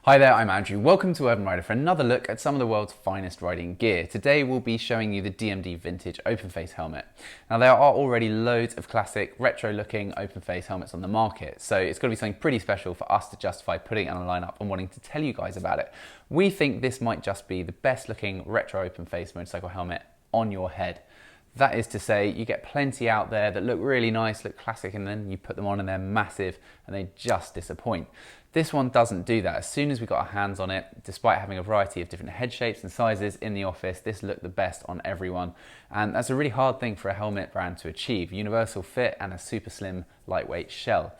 Hi there, I'm Andrew. Welcome to Urban Rider for another look at some of the world's finest riding gear. Today we'll be showing you the DMD Vintage open face helmet. Now there are already loads of classic retro looking open face helmets on the market, so it's got to be something pretty special for us to justify putting it on a lineup and wanting to tell you guys about it. We think this might just be the best looking retro open face motorcycle helmet on your head. That is to say, you get plenty out there that look really nice, look classic, and then you put them on and they're massive and they just disappoint. This one doesn't do that. As soon as we got our hands on it, despite having a variety of different head shapes and sizes in the office, this looked the best on everyone. And that's a really hard thing for a helmet brand to achieve: universal fit and a super slim, lightweight shell.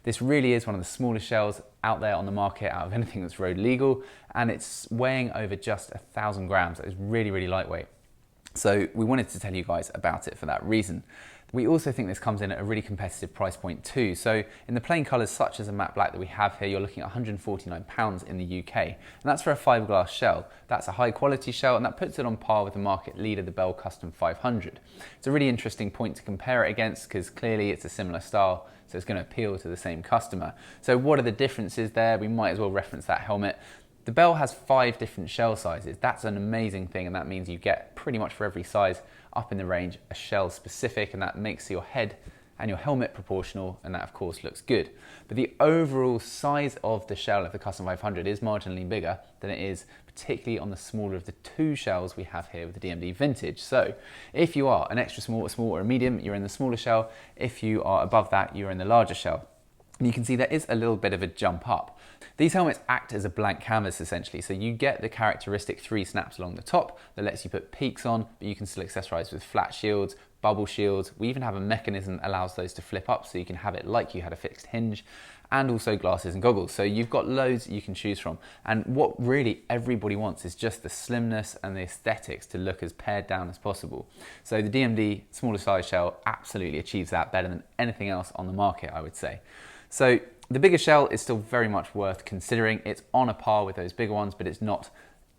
This really is one of the smallest shells out there on the market out of anything that's road legal, and it's weighing over just 1,000 grams. That is really, really lightweight. So we wanted to tell you guys about it for that reason. We also think this comes in at a really competitive price point too. So in the plain colours such as a matte black that we have here, you're looking at £149 in the UK. And that's for a fiberglass shell. That's a high quality shell, and that puts it on par with the market leader, the Bell Custom 500. It's a really interesting point to compare it against because clearly it's a similar style, so it's going to appeal to the same customer. So what are the differences there? We might as well reference that helmet. The Bell has 5 different shell sizes. That's an amazing thing, and that means you get pretty much for every size up in the range a shell specific, and that makes your head and your helmet proportional, and that of course looks good. But the overall size of the shell of the Custom 500 is marginally bigger than it is particularly on the smaller of the 2 shells we have here with the DMD Vintage. So if you are an extra small, a small or a medium, you're in the smaller shell. If you are above that, you're in the larger shell. And you can see there is a little bit of a jump up. These helmets act as a blank canvas essentially, so you get the characteristic 3 snaps along the top that lets you put peaks on, but you can still accessorize with flat shields, bubble shields. We even have a mechanism that allows those to flip up so you can have it like you had a fixed hinge, and also glasses and goggles. So you've got loads you can choose from. And what really everybody wants is just the slimness and the aesthetics to look as pared down as possible. So the DMD smaller size shell absolutely achieves that better than anything else on the market, I would say. So the bigger shell is still very much worth considering. It's on a par with those bigger ones, but it's not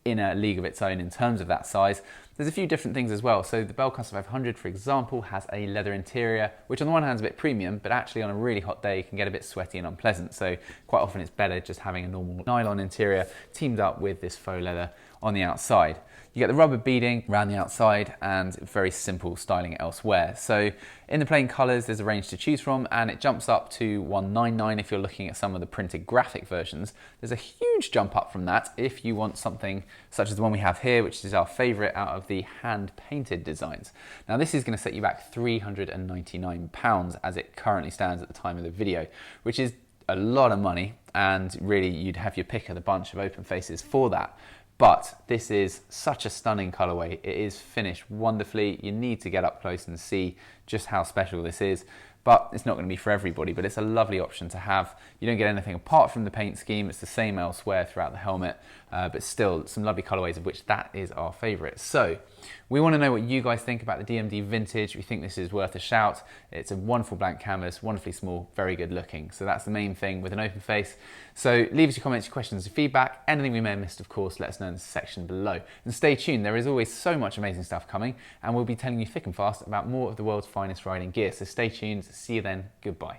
in a league of its own in terms of that size. There's a few different things as well. So the Bell Custom 500, for example, has a leather interior, which on the one hand is a bit premium, but actually on a really hot day can get a bit sweaty and unpleasant. So quite often it's better just having a normal nylon interior teamed up with this faux leather on the outside. You get the rubber beading around the outside and very simple styling elsewhere. So in the plain colours, there's a range to choose from, and it jumps up to $199 if you're looking at some of the printed graphic versions. There's a huge jump up from that if you want something such as the one we have here, which is our favourite out of the hand-painted designs. Now this is going to set you back £399 as it currently stands at the time of the video, which is a lot of money, and really you'd have your pick of the bunch of open faces for that. But this is such a stunning colorway. It is finished wonderfully. You need to get up close and see just how special this is. But it's not going to be for everybody, but it's a lovely option to have. You don't get anything apart from the paint scheme. It's the same elsewhere throughout the helmet, but still some lovely colorways, of which that is our favorite. So we want to know what you guys think about the DMD Vintage. We think this is worth a shout. It's a wonderful blank canvas, wonderfully small, very good looking. So that's the main thing with an open face. So leave us your comments, your questions, your feedback. Anything we may have missed, of course, let us know in the section below. And stay tuned. There is always so much amazing stuff coming, and we'll be telling you thick and fast about more of the world's finest riding gear. So stay tuned. See you then. Goodbye.